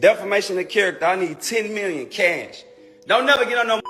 Defamation of character, I need 10 million cash. Don't never get on no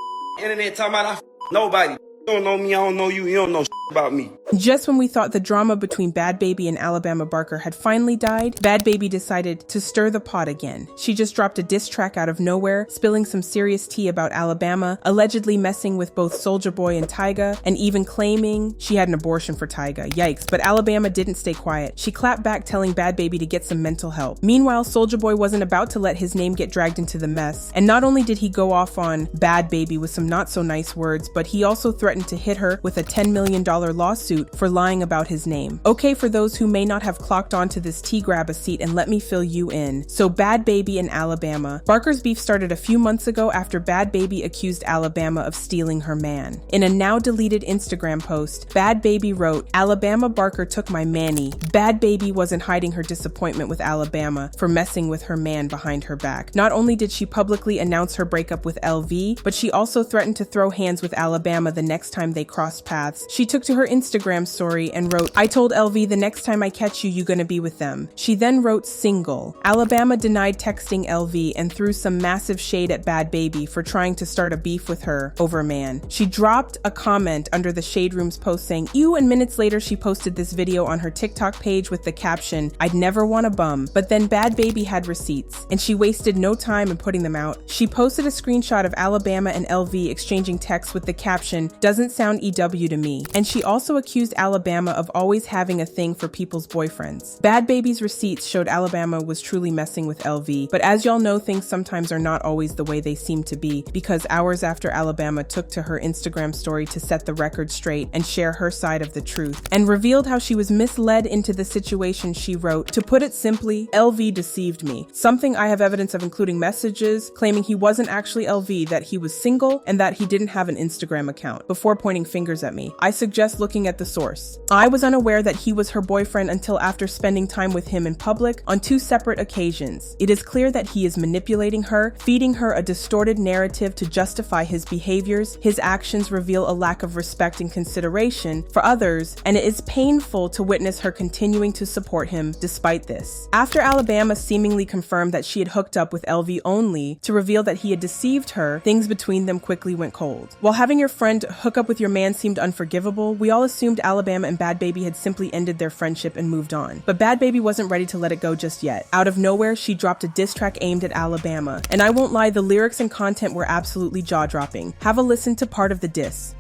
internet talking about I nobody. You don't know me, I don't know you, you don't know about me. Just when we thought the drama between Bhad Bhabie and Alabama Barker had finally died, Bhad Bhabie decided to stir the pot again. She just dropped a diss track out of nowhere, spilling some serious tea about Alabama, allegedly messing with both Soulja Boy and Tyga, and even claiming she had an abortion for Tyga. Yikes, but Alabama didn't stay quiet. She clapped back, telling Bhad Bhabie to get some mental help. Meanwhile, Soulja Boy wasn't about to let his name get dragged into the mess, and not only did he go off on Bhad Bhabie with some not so nice words, but he also threatened to hit her with a $10 million lawsuit for lying about his name. Okay, for those who may not have clocked onto this tea, grab a seat and let me fill you in. So Bhad Bhabie and Alabama. Barker's beef started a few months ago after Bhad Bhabie accused Alabama of stealing her man. In a now deleted Instagram post, Bhad Bhabie wrote, "Alabama Barker took my manny." Bhad Bhabie wasn't hiding her disappointment with Alabama for messing with her man behind her back. Not only did she publicly announce her breakup with LV, but she also threatened to throw hands with Alabama the next time they crossed paths. She took to her Instagram story and wrote, "I told LV the next time I catch you, you gonna be with them." She then wrote single. Alabama denied texting LV and threw some massive shade at Bhad Bhabie for trying to start a beef with her over man. She dropped a comment under the Shade Room's post saying, "Ew," and minutes later she posted this video on her TikTok page with the caption, "I'd never want a bum." But then Bhad Bhabie had receipts, and she wasted no time in putting them out. She posted a screenshot of Alabama and LV exchanging texts with the caption, "Doesn't sound EW to me." And she also accused Alabama of always having a thing for people's boyfriends. Bhad Bhabie's receipts showed Alabama was truly messing with LV, but as y'all know, things sometimes are not always the way they seem to be, because hours after Alabama took to her Instagram story to set the record straight and share her side of the truth, and revealed how she was misled into the situation, she wrote, "To put it simply, LV deceived me. Something I have evidence of, including messages claiming he wasn't actually LV, that he was single, and that he didn't have an Instagram account," before pointing fingers at me. "I suggest looking at the source. I was unaware that he was her boyfriend until after spending time with him in public on 2 separate occasions. It is clear that he is manipulating her, feeding her a distorted narrative to justify his behaviors. His actions reveal a lack of respect and consideration for others, and it is painful to witness her continuing to support him despite this." After Alabama seemingly confirmed that she had hooked up with LV only to reveal that he had deceived her, things between them quickly went cold. While having your friend hook up with your man seemed unforgivable, we all assumed Alabama and Bhad Bhabie had simply ended their friendship and moved on. But Bhad Bhabie wasn't ready to let it go just yet. Out of nowhere, she dropped a diss track aimed at Alabama. And I won't lie, the lyrics and content were absolutely jaw-dropping. Have a listen to part of the diss.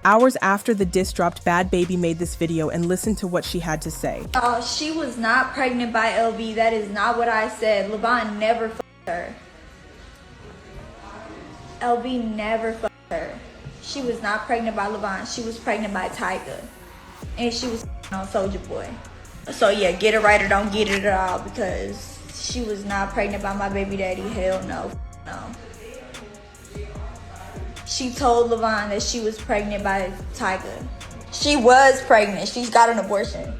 Hours after the diss dropped, Bhad Bhabie made this video, and listen to what she had to say. She was not pregnant by LV. That is not what I said. Lyin never fucked her. LV never fucked her. She was not pregnant by Lyin. She was pregnant by Tyga. And she was on Soulja Boy. So yeah, get it right or don't get it at all, because she was not pregnant by my baby daddy. Hell no. No. She told Lyin that she was pregnant by Tyga. She was pregnant. She's got an abortion.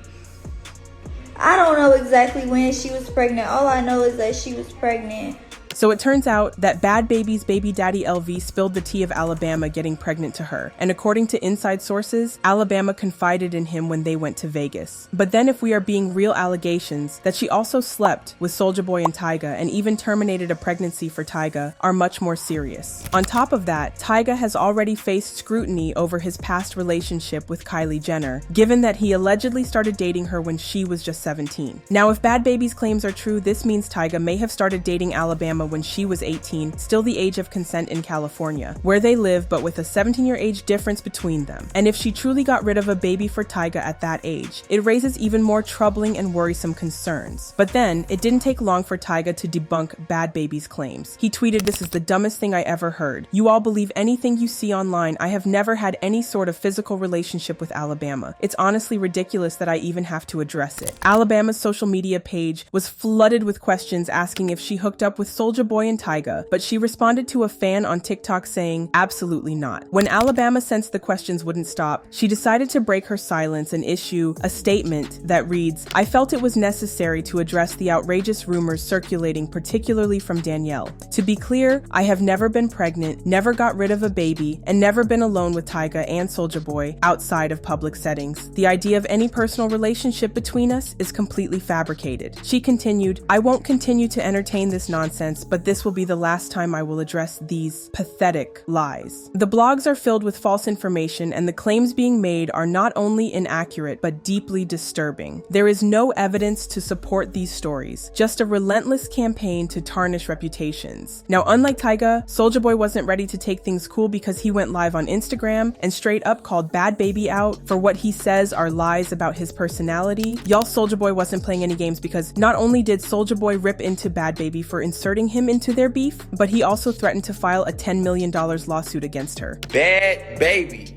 I don't know exactly when she was pregnant. All I know is that she was pregnant. So it turns out that Bhad Bhabie's baby daddy LV spilled the tea of Alabama getting pregnant to her. And according to inside sources, Alabama confided in him when they went to Vegas. But then if we are being real, allegations that she also slept with Soulja Boy and Tyga and even terminated a pregnancy for Tyga are much more serious. On top of that, Tyga has already faced scrutiny over his past relationship with Kylie Jenner, given that he allegedly started dating her when she was just 17. Now, if Bhad Bhabie's claims are true, this means Tyga may have started dating Alabama when she was 18, still the age of consent in California, where they live, but with a 17-year age difference between them. And if she truly got rid of a baby for Tyga at that age, it raises even more troubling and worrisome concerns. But then, it didn't take long for Tyga to debunk Bhad Bhabie's claims. He tweeted, "This is the dumbest thing I ever heard. You all believe anything you see online. I have never had any sort of physical relationship with Alabama. It's honestly ridiculous that I even have to address it." Alabama's social media page was flooded with questions asking if she hooked up with Soulja Soulja Boy and Tyga, but she responded to a fan on TikTok saying, absolutely not. When Alabama sensed the questions wouldn't stop, she decided to break her silence and issue a statement that reads, I felt it was necessary to address the outrageous rumors circulating, particularly from Danielle. To be clear, I have never been pregnant, never got rid of a baby, and never been alone with Tyga and Soulja Boy outside of public settings. The idea of any personal relationship between us is completely fabricated. She continued, I won't continue to entertain this nonsense, but this will be the last time I will address these pathetic lies. The blogs are filled with false information, and the claims being made are not only inaccurate, but deeply disturbing. There is no evidence to support these stories, just a relentless campaign to tarnish reputations. Now, unlike Tyga, Soulja Boy wasn't ready to take things cool because he went live on Instagram and straight up called Bhad Bhabie out for what he says are lies about his personality. Y'all, Soulja Boy wasn't playing any games because not only did Soulja Boy rip into Bhad Bhabie for inserting him into their beef, but he also threatened to file a $10 million lawsuit against her. Bhad Bhabie,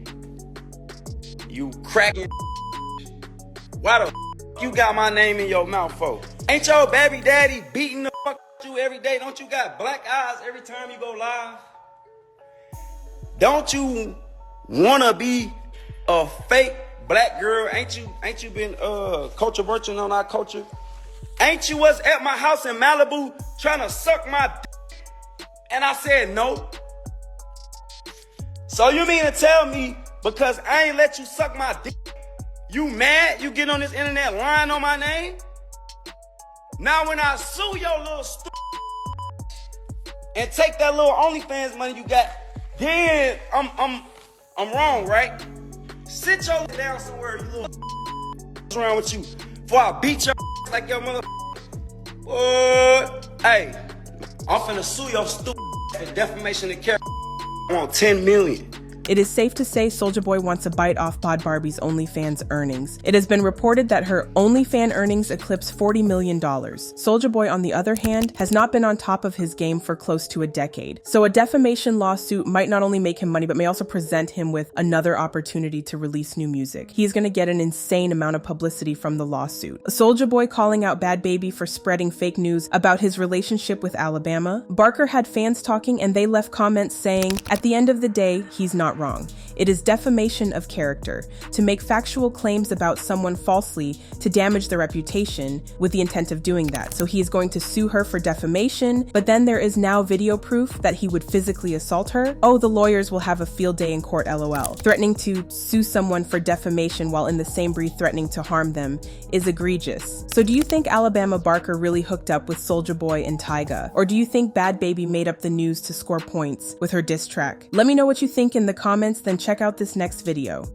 you cracking. Why the you got my name in your mouth for? Ain't your baby daddy beating the fuck you every day? Don't you got black eyes every time you go live? Don't you wanna be a fake black girl? Ain't you been culture merchant on our culture? Ain't you was at my house in Malibu trying to suck my dick? And I said no. So you mean to tell me because I ain't let you suck my dick, you mad you get on this internet lying on my name? Now when I sue your little and take that little OnlyFans money you got, then I'm wrong, right? Sit your down somewhere, you little what's wrong with you? Before I beat your like your mother. What? Hey, I'm finna sue your stupid for defamation of character. I want 10 million. It is safe to say Soulja Boy wants a bite off Bhad Bhabie's OnlyFans earnings. It has been reported that her OnlyFans earnings eclipse $40 million. Soulja Boy, on the other hand, has not been on top of his game for close to a decade. So a defamation lawsuit might not only make him money, but may also present him with another opportunity to release new music. He's going to get an insane amount of publicity from the lawsuit. Soulja Boy calling out Bhad Bhabie for spreading fake news about his relationship with Alabama. Barker had fans talking and they left comments saying, at the end of the day, he's not wrong. It is defamation of character, to make factual claims about someone falsely to damage their reputation with the intent of doing that. So he is going to sue her for defamation, but then there is now video proof that he would physically assault her. Oh, the lawyers will have a field day in court, LOL. Threatening to sue someone for defamation while in the same breath threatening to harm them is egregious. So do you think Alabama Barker really hooked up with Soulja Boy and Tyga? Or do you think Bhad Bhabie made up the news to score points with her diss track? Let me know what you think in the comments, then check out this next video.